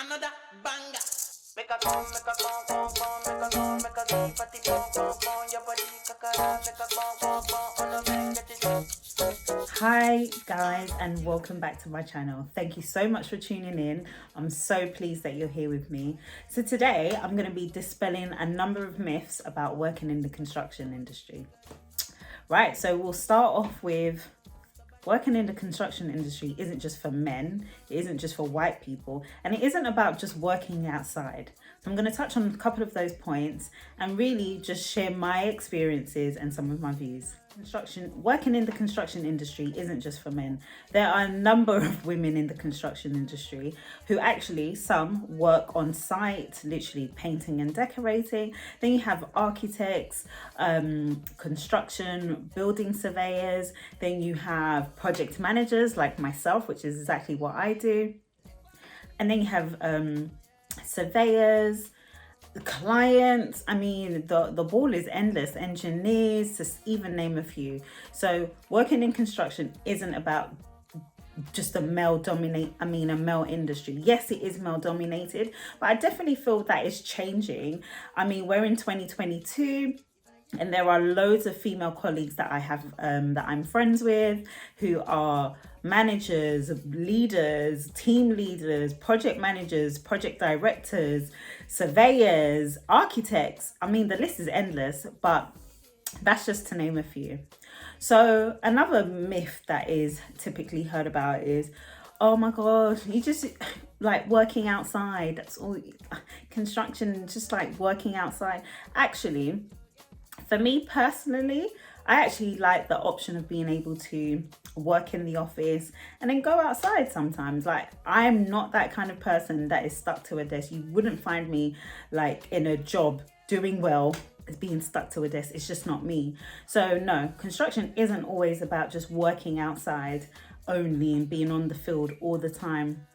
Another banger. Make a come, make a come, come, come, make a come, make a come, fatty come, come, come, your body kakara, make a come, come, on the man, get it. Hi guys, and welcome back to my channel. Thank you so much for tuning in. I'm so pleased that you're here with me. So today I'm going to be dispelling a number of myths about working in the construction industry. Right, so we'll start off with working in the construction industry isn't just for men, it isn't just for white people, and it isn't about just working outside. So I'm going to touch on a couple of those points and really just share my experiences and some of my views. Working in the construction industry isn't just for men. There are a number of women in the construction industry who actually, some work on site, literally painting and decorating. Then you have architects, construction, building surveyors. Then you have project managers like myself, which is exactly what I do. And then you have surveyors, clients. I mean, the ball is endless. Engineers, to even name a few. So working in construction isn't about just a male industry. Yes, it is male dominated, but I definitely feel that is changing. I mean, we're in 2022. And there are loads of female colleagues that I have that I'm friends with who are managers, leaders, team leaders, project managers, project directors, surveyors, architects. I mean, the list is endless, but that's just to name a few. So another myth that is typically heard about is, oh my gosh, you just like working outside. That's all. Construction, just like working outside. Actually, for me personally, I actually like the option of being able to work in the office and then go outside sometimes. Like, I'm not that kind of person that is stuck to a desk. You wouldn't find me like in a job doing well as being stuck to a desk. It's just not me. So no, construction isn't always about just working outside only and being on the field all the time.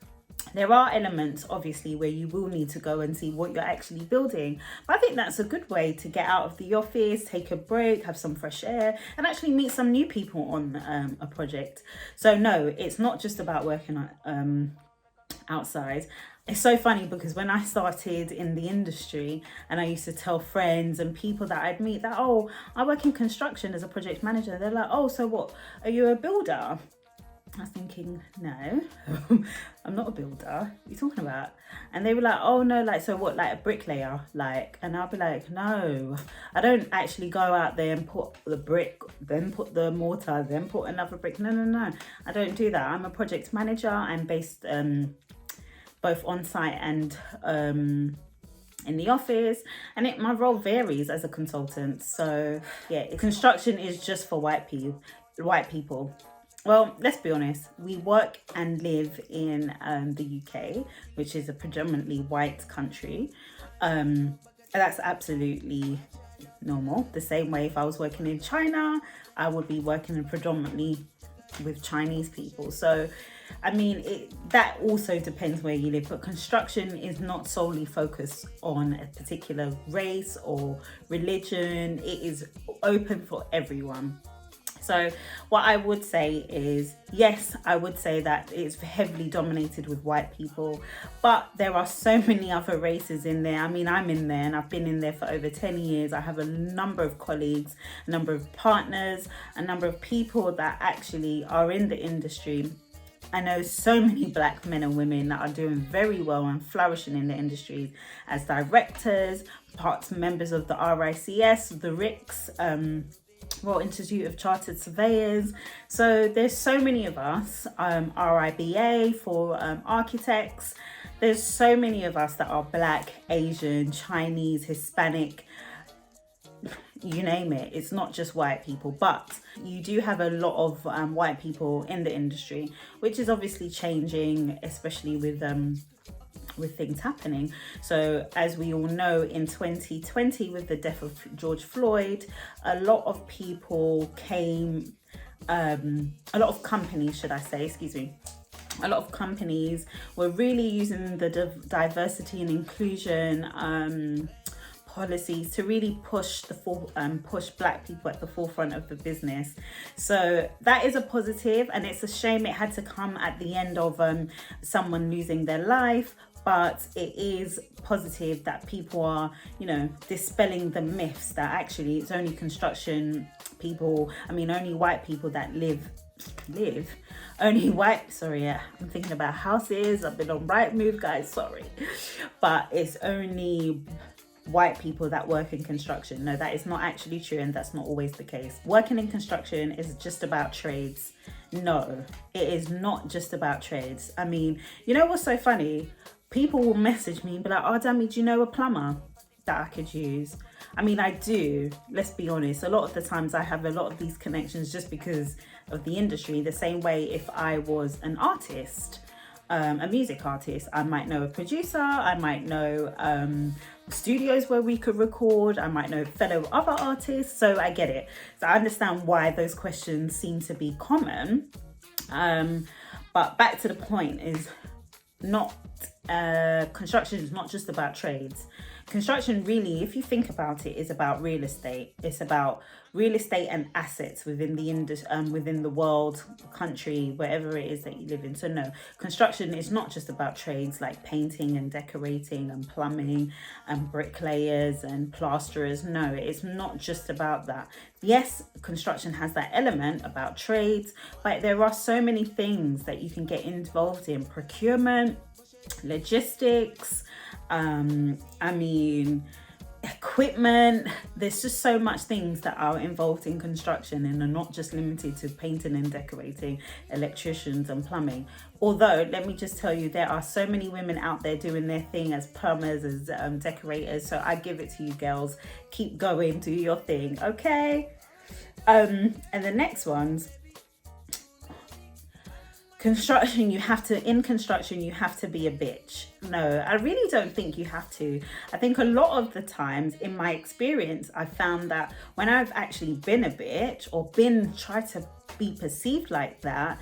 There are elements, obviously, where you will need to go and see what you're actually building. But I think that's a good way to get out of the office, take a break, have some fresh air, and actually meet some new people on a project. So no, it's not just about working outside. It's so funny because when I started in the industry and I used to tell friends and people that I'd meet that, oh, I work in construction as a project manager. They're like, oh, so what? Are you a builder? I was thinking, no, I'm not a builder. What are you talking about? And they were like, oh no, like, so what, like a bricklayer? Like, and I'll be like, no, I don't actually go out there and put the brick, then put the mortar, then put another brick. No. I don't do that. I'm a project manager. I'm based both on site and in the office, and my role varies as a consultant. So yeah, construction is just for white people. Well, let's be honest, we work and live in the UK, which is a predominantly white country. That's absolutely normal. The same way if I was working in China, I would be working predominantly with Chinese people. So, I mean, that also depends where you live, but construction is not solely focused on a particular race or religion. It is open for everyone. So what I would say is, yes, I would say that it's heavily dominated with white people, but there are so many other races in there. I mean, I'm in there and I've been in there for over 10 years. I have a number of colleagues, a number of partners, a number of people that actually are in the industry. I know so many black men and women that are doing very well and flourishing in the industry as directors, members of the RICS, the RICS, Royal Institute of Chartered Surveyors. So there's so many of us, RIBA for architects. There's so many of us that are black, Asian, Chinese, Hispanic, you name it. It's not just white people, but you do have a lot of white people in the industry, which is obviously changing, especially with things happening. So as we all know, in 2020, with the death of George Floyd, a lot of people came, a lot of companies, a lot of companies were really using the diversity and inclusion policies to really push black people at the forefront of the business. So that is a positive, and it's a shame it had to come at the end of someone losing their life. but it is positive that people are, you know, dispelling the myths that actually it's only construction people, only white people that live only white, sorry, yeah, I'm thinking about houses, I've been on Rightmove, guys, sorry, but it's only white people that work in construction. No, that is not actually true, and that's not always the case. Working in construction is just about trades. No, it is not just about trades. You know what's so funny? People will message me and be like, oh, Dami, do you know a plumber that I could use? I do, let's be honest. A lot of the times I have a lot of these connections just because of the industry. The same way if I was an artist, a music artist, I might know a producer, I might know studios where we could record, I might know fellow other artists, so I get it. So I understand why those questions seem to be common. But back to the point is not, construction is not just about trades. Construction really, if you think about it, is about real estate. It's about real estate and assets within the within the world, country, wherever it is that you live in. So no, construction is not just about trades like painting and decorating and plumbing and bricklayers and plasterers. No, it's not just about that. Yes, construction has that element about trades, but there are so many things that you can get involved in: procurement, logistics, equipment. There's just so much things that are involved in construction and are not just limited to painting and decorating, electricians and plumbing. Although, let me just tell you, there are so many women out there doing their thing as plumbers, as decorators. So I give it to you girls. Keep going, do your thing, okay? And the next one's construction. In construction, you have to be a bitch. No, I really don't think you have to. I think a lot of the times, in my experience, I found that when I've actually been a bitch or tried to be perceived like that,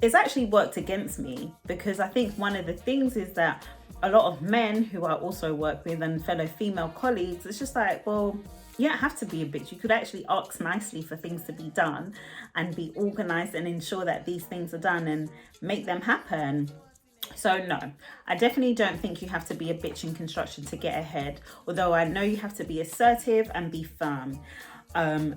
it's actually worked against me, because I think one of the things is that a lot of men who I also work with and fellow female colleagues, it's just like, well, you don't have to be a bitch. You could actually ask nicely for things to be done and be organized and ensure that these things are done and make them happen. So no, I definitely don't think you have to be a bitch in construction to get ahead, although I know you have to be assertive and be firm.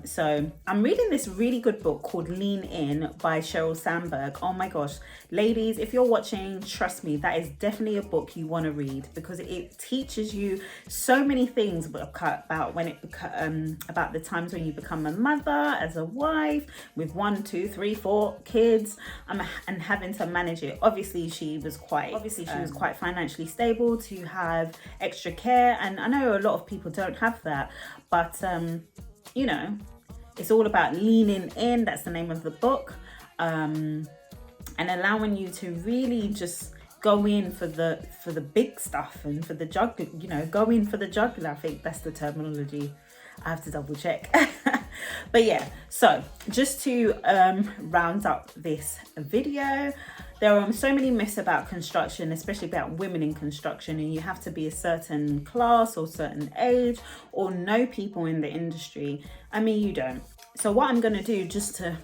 So I'm reading this really good book called Lean In by Sheryl Sandberg. Oh my gosh, ladies, if you're watching, trust me, that is definitely a book you want to read, because it teaches you so many things about the times when you become a mother, as a wife with 1, 2, 3, 4 kids, and having to manage it. Obviously she was quite financially stable to have extra care, and I know a lot of people don't have that, but you know, it's all about leaning in. That's the name of the book, and allowing you to really just go in for the big stuff and for the jugular. You know, go in for the jugular. I think that's the terminology. I have to double check. But yeah, so just to round up this video, there are so many myths about construction, especially about women in construction, and you have to be a certain class or certain age or know people in the industry. You don't. So what I'm going to do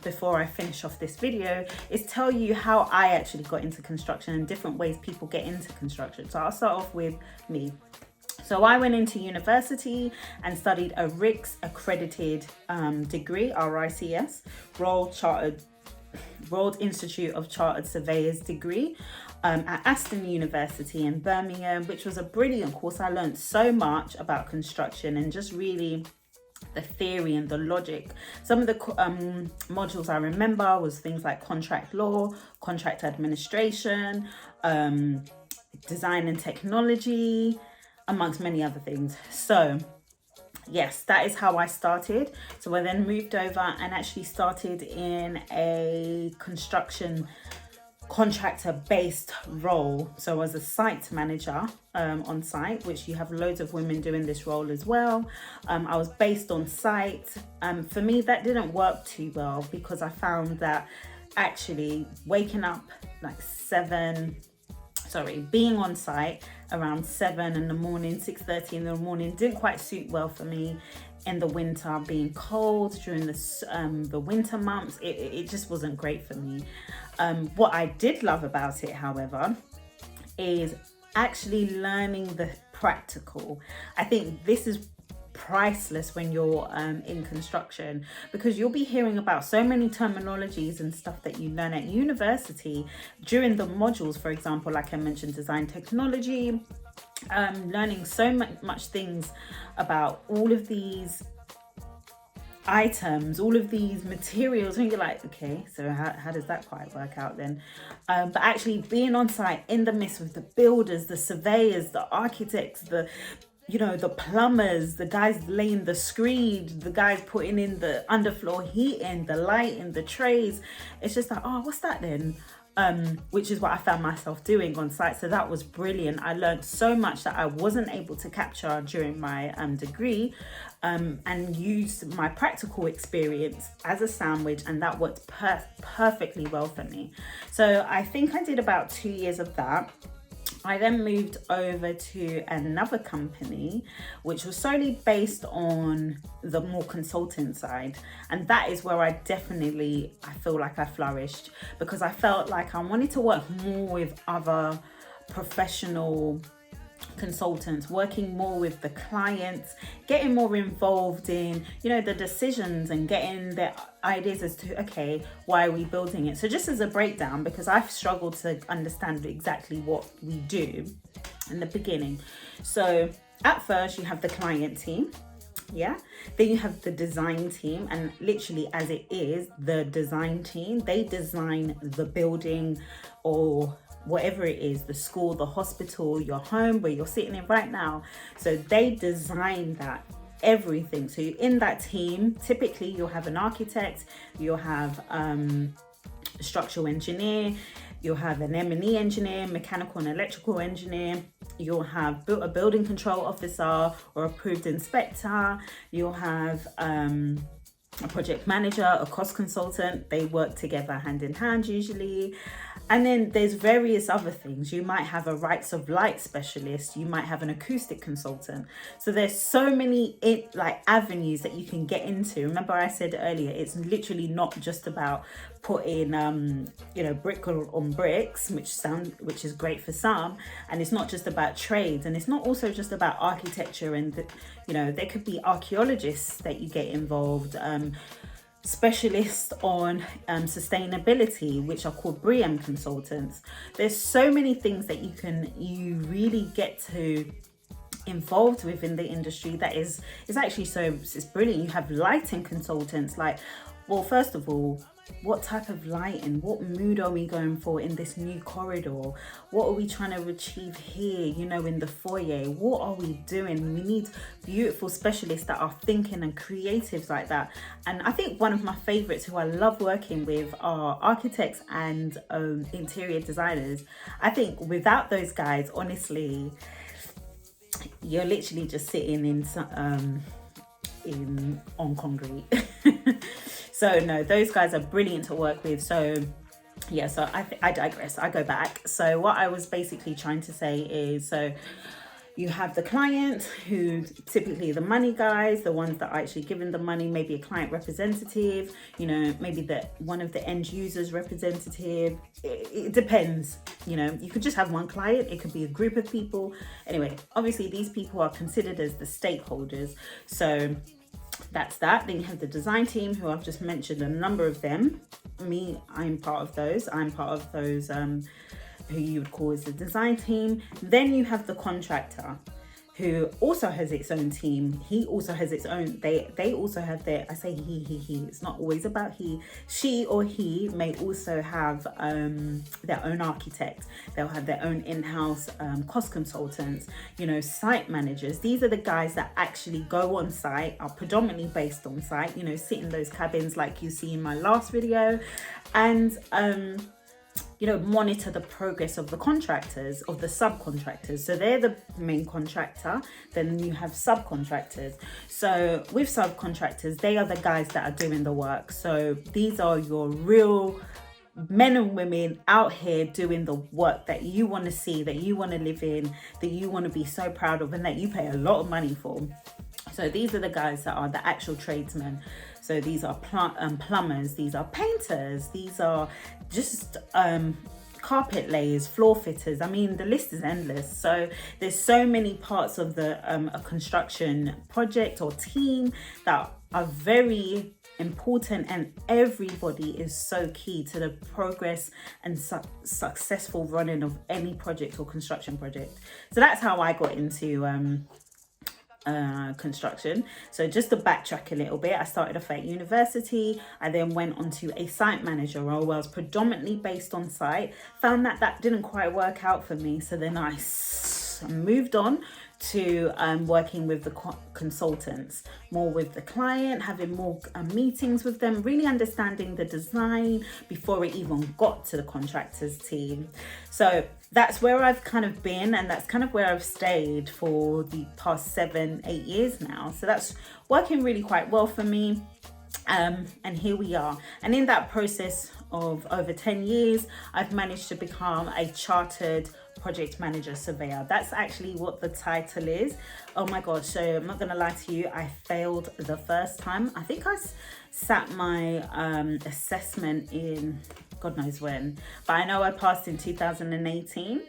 before I finish off this video is tell you how I actually got into construction and different ways people get into construction. So I'll start off with me. So I went into university and studied a RICS accredited degree, RICS, Royal Institute of Chartered Surveyors degree at Aston University in Birmingham, which was a brilliant course. I learned so much about construction and just really the theory and the logic. Some of the modules I remember was things like contract law, contract administration, design and technology, amongst many other things. So yes, that is how I started. So I then moved over and actually started in a construction contractor based role. So as a site manager on site, which you have loads of women doing this role as well. I was based on site. For me, that didn't work too well, because I found that actually waking up like being on site around 7 in the morning, 6:30 in the morning didn't quite suit well for me. In the winter, being cold during the winter months, it just wasn't great for me. What I did love about it, however, is actually learning the practical. I think this is priceless when you're in construction, because you'll be hearing about so many terminologies and stuff that you learn at university during the modules. For example, like I mentioned, design technology, learning so much things about all of these items, all of these materials, and you're like, okay, so how does that quite work out then? But actually being on site in the midst with the builders, the surveyors, the architects, the plumbers, the guys laying the screed, the guys putting in the underfloor heating, the lighting, the trays, it's just like, oh, what's that then? Which is what I found myself doing on site. So that was brilliant. I learned so much that I wasn't able to capture during my degree, and used my practical experience as a sandwich, and that worked perfectly well for me. So I think I did about 2 years of that. I then moved over to another company, which was solely based on the more consultant side. And that is where I feel like I flourished, because I felt like I wanted to work more with other professional consultants, working more with the clients, getting more involved in, the decisions, and getting their ideas as to, okay, why are we building it? So just as a breakdown, because I've struggled to understand exactly what we do in the beginning. So at first you have the client team. Yeah, then you have the design team, and literally as it is, the design team, they design the building or whatever it is, the school, the hospital, your home where you're sitting in right now. So they design that, everything. So you're in that team. Typically you'll have an architect, you'll have a structural engineer, you'll have an M&E engineer, mechanical and electrical engineer, you'll have a building control officer or approved inspector, you'll have a project manager, a cost consultant. They work together hand in hand usually. And then there's various other things. You might have a rights of light specialist. You might have an acoustic consultant. So there's so many avenues that you can get into. Remember I said earlier, it's literally not just about putting brick on bricks, which is great for some, and it's not just about trades, and it's not also just about architecture, and there could be archaeologists that you get involved, specialists on sustainability, which are called BREEAM consultants. There's so many things that you really get to involved with in the industry that is actually it's brilliant. You have lighting consultants, well, first of all, what type of lighting, what mood are we going for in this new corridor? What are we trying to achieve here, in the foyer? What are we doing? We need beautiful specialists that are thinking and creatives like that. And I think one of my favorites who I love working with are architects and interior designers. I think without those guys, honestly, you're literally just sitting on concrete. So no, those guys are brilliant to work with. So yeah, so I digress. I go back. So what I was basically trying to say is, so you have the client, who typically the money guys, the ones that are actually giving the money, maybe a client representative, maybe one of the end users representative. It depends. You could just have one client. It could be a group of people. Anyway, obviously these people are considered as the stakeholders. So that's that. Then you have the design team, who I've just mentioned a number of them. I'm part of those. Who you would call as the design team. Then you have the contractor, who also has its own team. He also has its own, they also have their, I say he, it's not always about he. She or he may also have their own architect. They'll have their own in-house cost consultants, site managers. These are the guys that actually go on site, are predominantly based on site, sit in those cabins like you see in my last video, and monitor the progress of the contractors, of the subcontractors. So they're the main contractor. Then you have subcontractors. So with subcontractors, they are the guys that are doing the work. So these are your real men and women out here doing the work that you want to see, that you want to live in, that you want to be so proud of, and that you pay a lot of money for. So these are the guys that are the actual tradesmen. So these are plumbers, these are painters, these are just carpet layers, floor fitters. I mean, the list is endless. So there's so many parts of the a construction project or team that are very important, and everybody is so key to the progress and successful running of any project or construction project. So that's how I got into construction. So just to backtrack a little bit, I started off at university. I then went on to a site manager role where I was predominantly based on site. Found that that didn't quite work out for me, so then I moved on to working with the consultants, more with the client, having more meetings with them, really understanding the design before it even got to the contractors team. So that's where I've kind of been, and that's kind of where I've stayed for the past 7-8 years now. So that's working really quite well for me. And here we are. And in that process of over 10 years, I've managed to become a chartered project manager surveyor. That's actually what the title is. Oh my god, so I'm not gonna lie to you, I failed the first time. I think I sat my assessment in god knows when, but I know I passed in 2018.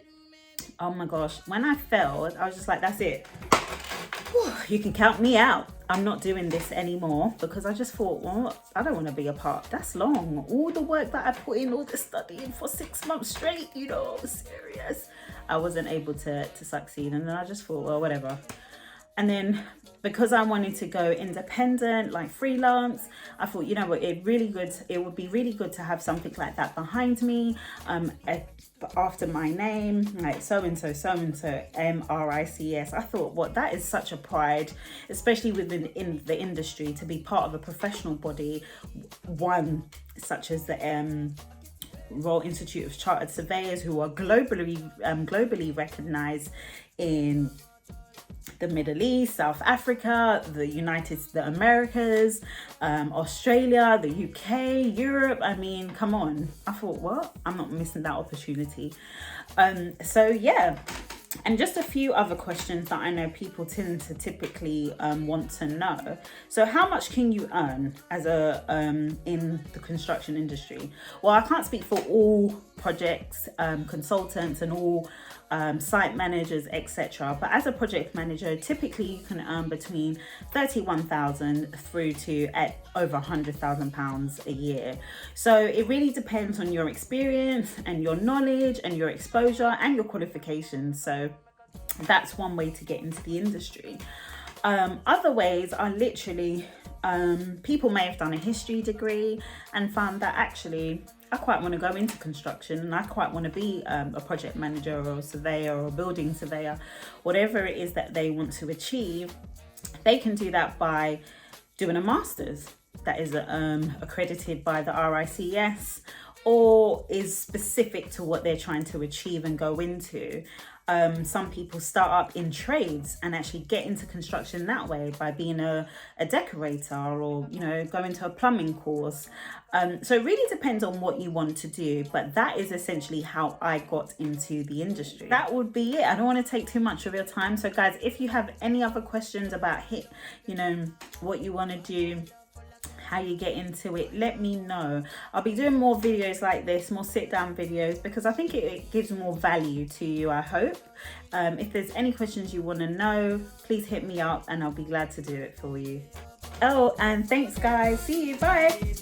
Oh my gosh, when I failed, I was just like, that's it. Whew, you can count me out. I'm not doing this anymore, because I just thought, well, I don't want to be a part. That's long. All the work that I put in, all the studying for 6 months straight, you know, serious. I wasn't able to succeed. And then I just thought, well, whatever. And then because I wanted to go independent, like freelance, I thought, you know what, it would be really good to have something like that behind me, after my name, like so-and-so, MRICS. I thought, what, that is such a pride, especially within the industry, to be part of a professional body, one such as the Royal Institute of Chartered Surveyors, who are globally recognized in the Middle East, South Africa, the Americas, Australia, the UK, Europe. I mean, come on. I thought, what? I'm not missing that opportunity. So yeah. And just a few other questions that I know people tend to typically want to know. So how much can you earn as in the construction industry? Well, I can't speak for all projects, consultants and all site managers, etc. But as a project manager, typically you can earn between 31,000 through to at over £100,000 a year. So it really depends on your experience and your knowledge and your exposure and your qualifications. So that's one way to get into the industry. Other ways are literally, people may have done a history degree and found that actually I quite want to go into construction, and I quite want to be a project manager or a surveyor or a building surveyor, whatever it is that they want to achieve. They can do that by doing a master's that is accredited by the RICS, or is specific to what they're trying to achieve and go into. Some people start up in trades and actually get into construction that way by being a decorator, or, you know, go into a plumbing course. So it really depends on what you want to do, but that is essentially how I got into the industry. That would be it. I don't want to take too much of your time. So guys, if you have any other questions about what you want to do, how you get into it, let me know. I'll be doing more videos like this, more sit down videos, because I think it gives more value to you, I hope. If there's any questions you want to know, please hit me up and I'll be glad to do it for you. Oh, and thanks guys. See you. Bye.